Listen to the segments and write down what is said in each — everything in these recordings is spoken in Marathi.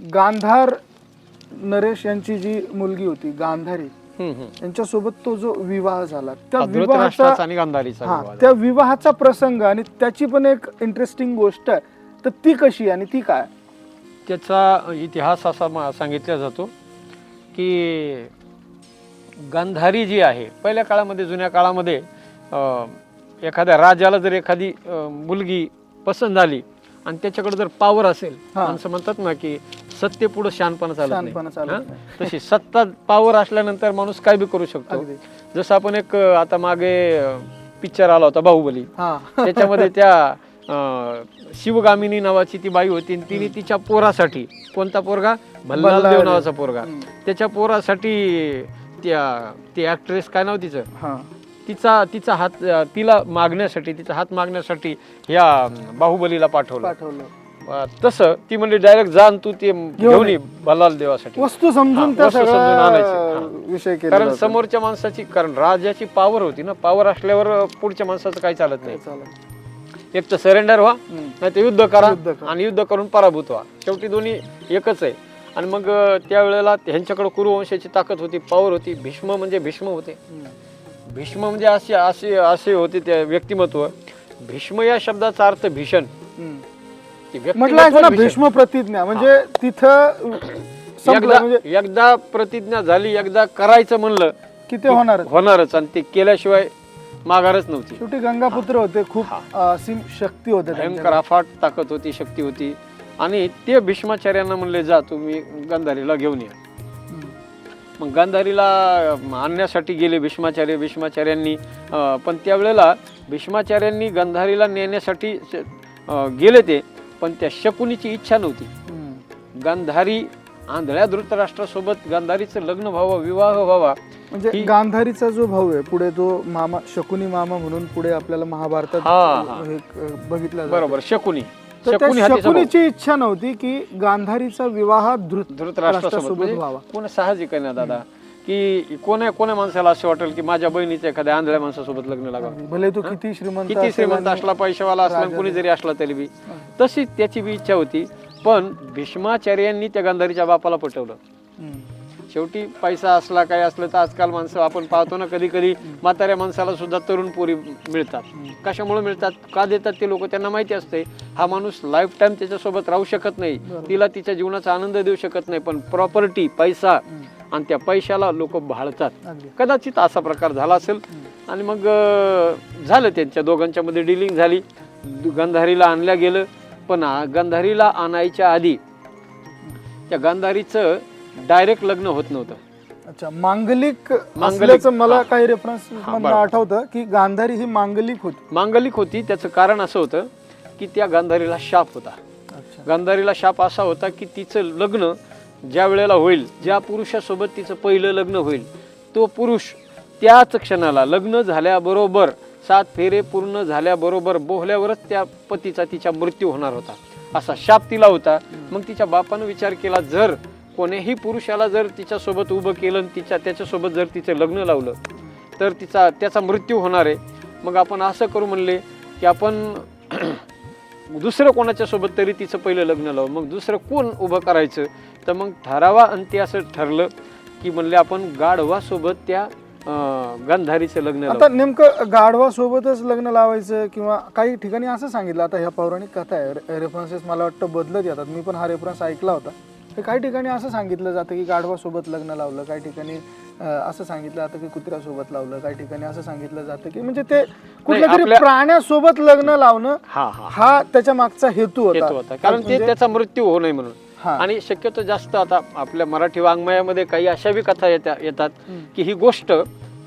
गांधार नरेश यांची जी मुलगी होती गांधारी, यांच्यासोबत तो जो विवाह झाला त्या विवाहाचा आणि गांधारीचा विवाह. त्या विवाहाचा प्रसंग आणि त्याची पण एक इंटरेस्टिंग गोष्ट आहे, तर ती कशी आणि ती काय? त्याचा इतिहास असा सांगितला जातो की गांधारी जी आहे, पहिल्या काळामध्ये जुन्या काळामध्ये एखाद्या राजाला जर एखादी मुलगी पसंत झाली आणि त्याच्याकडे जर पावर असेल, माणसं म्हणतात ना की सत्य पुढे शहाणपणा चालत नाही, तशी सत्ता पावर असल्यानंतर माणूस काय बी करू शकतो. जसं आपण एक आता मागे पिक्चर आला होता बाहुबली, त्याच्यामध्ये त्या शिवगामिनी नावाची ती बाई होती, तिने तिच्या पोरासाठी, कोणता पोरगा, भल्लालदेव नावाचा पोरगा, त्याच्या पोरासाठी ती ऍक्ट्रेस काय नाव तिचं, तिचा हात तिला मागण्यासाठी, तिचा हात मागण्यासाठी ह्या बाहुबलीला पाठवलं. तसं ती म्हणजे डायरेक्ट जाण तू ते घेऊन ये भल्लाल देवासाठी, वस्तू समजून विषय, कारण समोरच्या माणसाची, कारण राजाची पावर होती ना, पावर असल्यावर पुढच्या माणसाचं काही चालत नाही. एक तर सरेंडर व्हा, नाही तर युद्ध करा, आणि युद्ध करून पराभूत व्हा, शेवटी दोन्ही एकच आहे. आणि मग त्यावेळेला ह्यांच्याकडे कुरुवंशाची ताकद होती, पॉवर होती. भीष्म होते. भीष्म म्हणजे असे होते ते व्यक्तिमत्व. भीष्म या शब्दाचा अर्थ भीषण, भीष्म प्रतिज्ञा म्हणजे तिथं एकदा प्रतिज्ञा झाली, एकदा करायचं म्हणलं की ते होणारच, आणि ते केल्याशिवाय माघारच नव्हती. शेवटी गंगापुत्र होते, खूप असीम शक्ती होते, भयंकर अफाट ताकद होती, शक्ती होती. आणि ते भीष्माचार्यांना म्हणले जा तुम्ही गांधारीला घेऊन या. मग गांधारीला आणण्यासाठी गेले भीष्माचार्यांनी, पण त्यावेळेला भीष्माचार्यांनी गांधारीला नेण्यासाठी गेले ते, पण त्या शकुनीची इच्छा नव्हती. गांधारी आंधळ्या धृतराष्ट्रासोबत गांधारीचं लग्न व्हावं, विवाह व्हावा. म्हणजे गांधारीचा जो भाऊ आहे पुढे तो मामा, शकुनी मामा म्हणून पुढे आपल्याला महाभारतात बघितलं, बरोबर, शकुनीची इच्छा नव्हती की गांधारीचा विवाह धृतराष्ट्रासोबत व्हावा. कोण साहजिक आहे ना दादा, की कोण्या माणसाला असं वाटेल की माझ्या बहिणीचं एखाद्या आंधळ्या माणसासोबत लग्न लागावं, भले तो किती श्रीमंत असला, पैशावाला असला, कोणी जरी असला तरी बी. तशी त्याची बी इच्छा होती. पण भीष्माचार्यांनी त्या गांधारीच्या बापाला पटवलं. शेवटी पैसा असला, काय असलं, तर आजकाल माणसं आपण पाहतो ना, कधी कधी म्हाताऱ्या माणसाला सुद्धा तरुण पोरी मिळतात. कशामुळे मिळतात, का देतात ते लोक, त्यांना माहिती असते हा माणूस लाईफ टाइम त्याच्यासोबत राहू शकत नाही, तिला तिच्या जीवनाचा आनंद देऊ शकत नाही, पण प्रॉपर्टी, पैसा, आणि त्या पैशाला लोक भाळतात. कदाचित असा प्रकार झाला असेल. आणि मग झालं, त्यांच्या दोघांच्या मध्ये डिलिंग झाली. गांधारीला आणल्या गेलं, पण गांधारीला आणायच्या आधी त्या गांधारीचं डायरेक्ट लग्न होत नव्हतं. अच्छा, मांगलिक असल्याचं मला काही रेफरन्स आठवतं की गांधारी ही मांगलिक होती. त्याचं कारण असं होतं की त्या गांधारीला शाप होता. गांधारीला शाप असा होता की तिचं लग्न ज्या वेळेला होईल, ज्या पुरुषासोबत तिचं पहिलं लग्न होईल, तो पुरुष त्याच क्षणाला, लग्न झाल्याबरोबर, 7 फेरे पूर्ण झाल्याबरोबर, बोहल्यावरच त्या पतीचा तिच्या मृत्यू होणार होता, असा शाप तिला होता. मग तिच्या बापानं विचार केला, जर कोणीही पुरुषाला जर तिच्यासोबत उभं केलं, त्याच्यासोबत जर तिचं लग्न लावलं, तर त्याचा मृत्यू होणार आहे. मग आपण असं करू म्हणले की आपण दुसरं कोणाच्या सोबत तरी तिचं पहिलं लग्न लावू. मग दुसरं कोण उभं करायचं, तर मग ठरावा. आणि ते असं ठरलं की म्हणले आपण गाढवासोबत त्या गांधारीचं लग्न. आता नेमकं गाढवासोबतच लग्न लावायचं, किंवा काही ठिकाणी असं सांगितलं, आता ह्या पौराणिक कथा आहे, रेफरन्सेस मला वाटतं बदलत येतात, मी पण हा रेफरन्स ऐकला होता. काही ठिकाणी असं सांगितलं जातं की गाढवासोबत लग्न लावलं, काही ठिकाणी असं सांगितलं जातं की कुत्र्यासोबत लावलं, काही ठिकाणी असं सांगितलं जातं की म्हणजे ते कुठल्या तरी प्राण्यासोबत लग्न लावणं हा त्याच्या मागचा हेतू होता, कारण ते त्याचा मृत्यू होऊ नये म्हणून. आणि शक्यतो जास्त आता आपल्या मराठी वाङ्मयामध्ये काही अशा बी कथा येतात की ही गोष्ट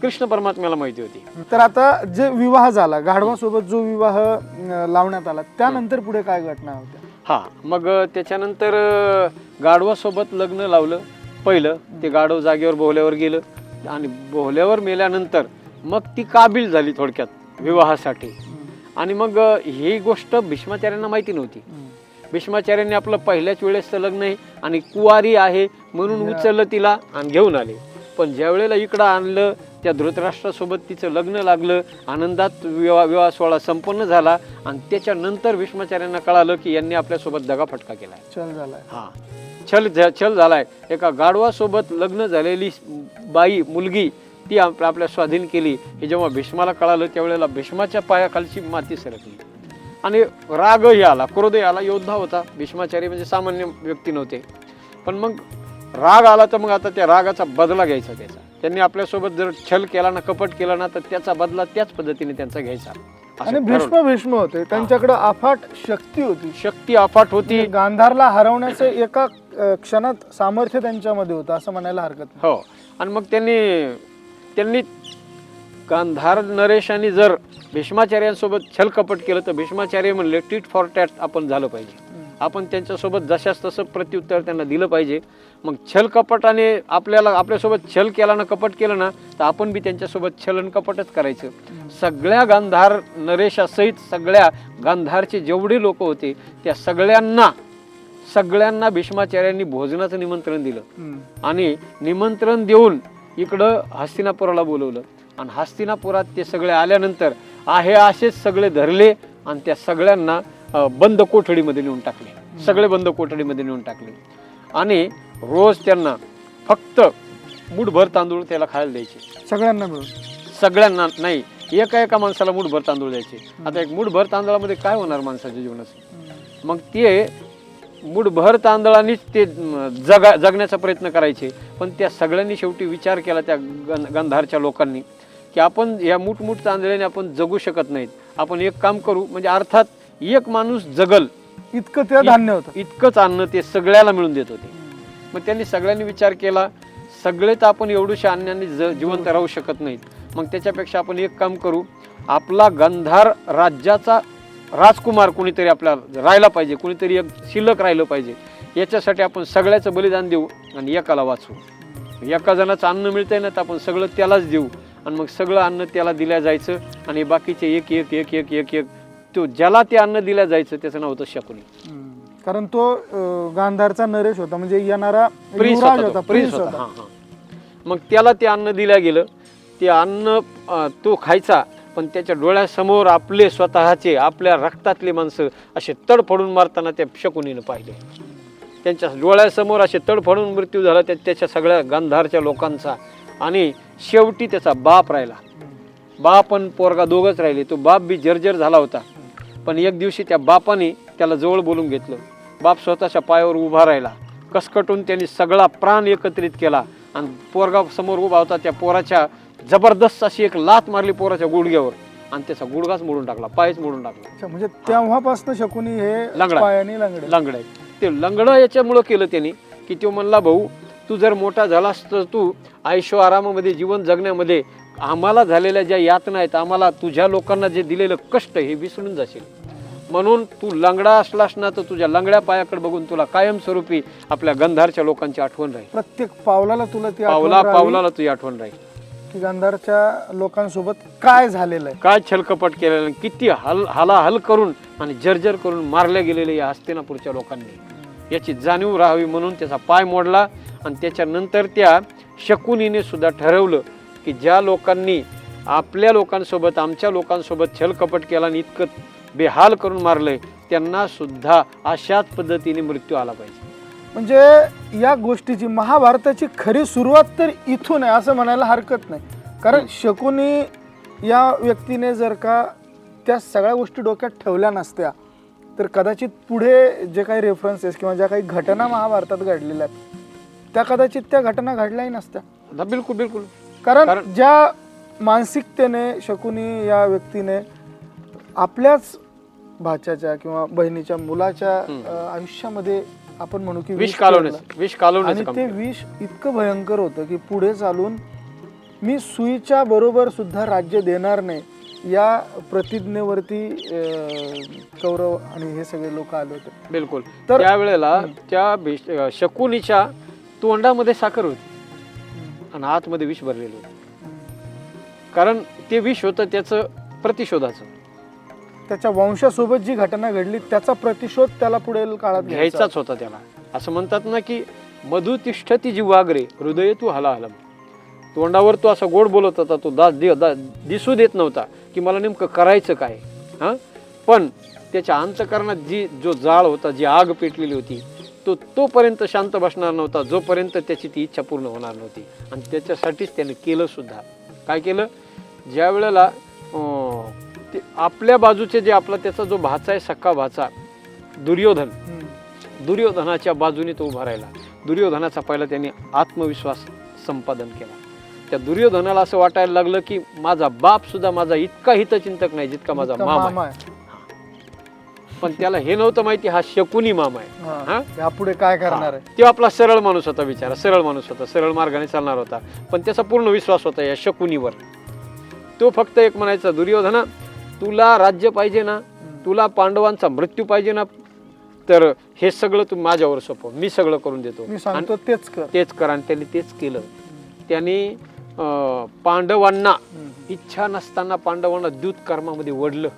कृष्ण परमात्म्याला माहिती होती. तर आता जे विवाह झाला, गाढवासोबत जो विवाह लावण्यात आला, त्यानंतर पुढे काय घटना होत्या? मग त्याच्यानंतर गाढवासोबत लग्न लावलं पहिलं. ते गाढव जागेवर बोहल्यावर गेलं, आणि बोहल्यावर मेल्यानंतर मग ती काबिल झाली थोडक्यात विवाहासाठी. आणि मग ही गोष्ट भीष्माचार्यांना माहिती नव्हती. भीष्माचार्यांनी आपलं पहिल्याच वेळेसचं लग्न आहे आणि कुवारी आहे म्हणून उचललं तिला आणि घेऊन आले. पण ज्या वेळेला इकडं आणलं, त्या धृतराष्ट्रासोबत तिचं लग्न लागलं, आनंदात विवाह सोहळा संपन्न झाला आणि त्याच्यानंतर भीष्माचार्यांना कळालं की यांनी आपल्यासोबत दगाफटका केलाय, छल झालाय. हा छल झालाय. एका गाढवासोबत लग्न झालेली बाई मुलगी ती आपल्या स्वाधीन केली. हे जेव्हा भीष्माला कळालं त्यावेळेला भीष्माच्या पायाखालची माती सरकली आणि रागही आला, क्रोधही आला. योद्धा होता भीष्माचार्य, म्हणजे सामान्य व्यक्ती नव्हते. पण मग राग आला तर मग आता त्या रागाचा बदला घ्यायचा त्याचा. त्यांनी आपल्यासोबत जर छल केला ना, कपट केला ना, तर त्याचा बदला त्याच पद्धतीने त्यांचा घ्यायचा. आणि भीष्म होते, त्यांच्याकडे अफाट शक्ती होती. शक्ती अफाट होती. गांधारला हरवण्याचं एका क्षणात सामर्थ्य त्यांच्यामध्ये होतं असं म्हणायला हरकत नाही. हो. आणि मग त्यांनी गांधार नरेशांनी जर भीष्माचार्यांसोबत छल कपट केलं तर भीष्माचार्य म्हणले टीट फॉर टॅट आपण झालं पाहिजे. आपण त्यांच्यासोबत जशास तसं प्रत्युत्तर त्यांना दिलं पाहिजे. मग छल कपटाने आपल्यासोबत छल केला ना, कपट केलं ना, तर आपण बी त्यांच्यासोबत छल आणि कपटच करायचं. सगळ्या गांधार नरेशासहित सगळ्या गांधारचे जेवढे लोक होते त्या सगळ्यांना भीष्माचार्यांनी भोजनाचं निमंत्रण दिलं आणि निमंत्रण देऊन इकडं हस्तिनापुराला बोलवलं. आणि हस्तिनापुरात ते सगळे आल्यानंतर असेच सगळे धरले आणि त्या सगळ्यांना बंद कोठडीमध्ये नेऊन टाकले. सगळे बंद कोठडीमध्ये नेऊन टाकले आणि रोज त्यांना फक्त मुठभर तांदूळ त्याला खायला द्यायचे. सगळ्यांना मिळून? सगळ्यांना नाही, एका माणसाला मुठभर तांदूळ द्यायचे. आता एक मुठभर तांदळामध्ये काय होणार माणसाच्या जीवनाचं? मग ते मुठभर तांदळानेच ते जगण्याचा प्रयत्न करायचे. पण त्या सगळ्यांनी शेवटी विचार केला त्या गांधारच्या लोकांनी की आपण या मुठमुठ तांदळाने आपण जगू शकत नाहीत. आपण एक काम करू, म्हणजे अर्थात एक माणूस जगल इतकं ते धान्य होतं, इतकंच अन्न ते सगळ्याला मिळून देत होते. मग त्यांनी सगळ्यांनी विचार केला, सगळे तर आपण एवढ्याशा अन्नाने जिवंत राहू शकत नाहीत. मग त्याच्यापेक्षा आपण एक काम करू, आपला गांधार राज्याचा राजकुमार कोणीतरी आपल्याला राहिला पाहिजे, कोणीतरी एक शिल्लक राहिलं पाहिजे. याच्यासाठी आपण सगळ्याचं बलिदान देऊ आणि एकाला वाचवू. एका जणाचं अन्न मिळतंय ना, तर आपण सगळं त्यालाच देऊ आणि मग सगळं अन्न त्याला दिल्या जायचं आणि बाकीचे एक एक एक एक एक एक तो ज्याला ते अन्न दिल्या जायचं त्याचं नाव होतं शकुनी. कारण तो गांधारचा नरेश होता, म्हणजे येणारा प्रिन्स होता. मग त्याला ते अन्न दिल्या गेलं. ते अन्न तो खायचा, पण त्याच्या डोळ्यासमोर आपले स्वतःचे आपल्या रक्तातले माणसं असे तडफडून मारताना त्या शकुनीनं पाहिले. त्यांच्या डोळ्यासमोर असे तडफडून मृत्यू झाला त्याच्या सगळ्या गांधारच्या लोकांचा. आणि शेवटी त्याचा बाप राहिला. बाप आणि पोरगा दोघंच राहिले. तो बाप बी जर्जर झाला होता. पण एक दिवशी त्या बापाने त्याला जवळ बोलून घेतलं. बाप स्वतःच्या पायावर उभा राहिला. कसकटून त्यांनी सगळा प्राण एकत्रित केला आणि पोरगा समोर उभा होता. त्या पोराच्या जबरदस्त अशी एक लात मारली पोराच्या गुडघ्यावर आणि त्याचा गुडघाच मोडून टाकला, पायच मोडून टाकला. म्हणजे तेव्हापासून शकुनी हे लंगड आहे. ते लंगड याच्यामुळं केलं त्यांनी की तो म्हणला, भाऊ तू जर मोठा झालास तर तू आयुष्य आरामामध्ये जीवन जगण्यामध्ये आम्हाला झालेल्या ज्या यातना आहेत, आम्हाला तुझ्या लोकांना जे दिलेलं कष्ट हे विसरून जाशील. म्हणून तू लंगडा असलास ना, तर तुझ्या लंगड्या पायाकडे बघून तुला कायमस्वरूपी आपल्या गांधारच्या लोकांची आठवण राहील. प्रत्येक पावलाला तुला ती पावलाला तुझी आठवण राहील की गांधारच्या लोकांसोबत काय झालेलं आहे, काय छलकपट केलेलं, किती हालाहल करून आणि जर्जर करून मारल्या गेलेले या हस्तिनापूरच्या लोकांनी, याची जाणीव राहावी म्हणून त्याचा पाय मोडला. आणि त्याच्यानंतर त्या शकुनीने सुद्धा ठरवलं की ज्या लोकांनी आपल्या लोकांसोबत आमच्या लोकांसोबत छलकपट केला आणि इतकं बेहाल करून मारलंय, त्यांना सुद्धा अशाच पद्धतीने मृत्यू आला पाहिजे. म्हणजे या गोष्टीची, महाभारताची खरी सुरुवात तर इथून आहे असं म्हणायला हरकत नाही. कारण शकुनी या व्यक्तीने जर का त्या सगळ्या गोष्टी डोक्यात ठेवल्या नसत्या तर कदाचित पुढे जे काही रेफरन्सेस किंवा ज्या काही घटना महाभारतात घडलेल्या आहेत त्या कदाचित त्या घटना घडल्याही नसत्या. बिलकुल बिलकुल. कारण ज्या मानसिकतेने शकुनी या व्यक्तीने आपल्याच भाच्याच्या किंवा बहिणीच्या मुलाच्या आयुष्यामध्ये आपण म्हणू की विष कालवण्याचं आणि ते विष इतकं भयंकर होतं की पुढे चालून मी सुईच्या बरोबर सुद्धा राज्य देणार नाही या प्रतिज्ञेवरती कौरव आणि हे सगळे लोक आले होते. बिलकुल. तर त्यावेळेला त्या शकुनीच्या तोंडामध्ये साखर होती आणि आतमध्ये विष भरलेलं होतं. कारण ते विष होतं त्याचं प्रतिशोधाचं. त्याच्या वंशासोबत जी घटना घडली त्याचा प्रतिशोध त्याला पुढील काळात घ्यायचाच होता त्याला. असं म्हणतात ना की मधु तिष्ठती जीवाग्रे हृदय तू हलाहलम. तोंडावर तो असा गोड बोलत होता, तो दिसू देत नव्हता की मला नेमकं करायचं काय. पण त्याच्या अंतःकरणात जो जाळ होता, जी आग पेटलेली होती, तोपर्यंत शांत बसणार नव्हता जोपर्यंत त्याची ती इच्छा पूर्ण होणार नव्हती. आणि त्याच्यासाठीच त्याने केलं सुद्धा. काय केलं? ज्या वेळेला आपल्या बाजूचे जे आपला त्याचा जो भाचा आहे, सक्का भाचा दुर्योधनाच्या बाजूने तो उभा राहिला. दुर्योधनाचा पहिला त्यांनी आत्मविश्वास संपादन केला. त्या दुर्योधनाला असं वाटायला लागलं की माझा बाप सुद्धा माझा इतका हितचिंतक नाही जितका माझा मामा आहे. पण त्याला हे नव्हतं माहिती हा शकुनी मामा आहे. यापुढे काय करणार आहे. तो आपला सरळ माणूस होता, बिचारा सरळ माणूस होता, सरळ मार्गाने चालणार होता. पण त्याचा पूर्ण विश्वास होता या शकुनीवर. तो फक्त एक म्हणायचा, दुर्योधना तुला राज्य पाहिजे ना, तुला पांडवांचा मृत्यू पाहिजे ना, तर हे सगळं तू माझ्यावर सोपव, मी सगळं करून देतो, मी सांगतो तेच कर. आणि त्यांनी तेच केलं. त्यांनी पांडवांना इच्छा नसताना पांडवांना द्यूत कर्मामध्ये ओढलं.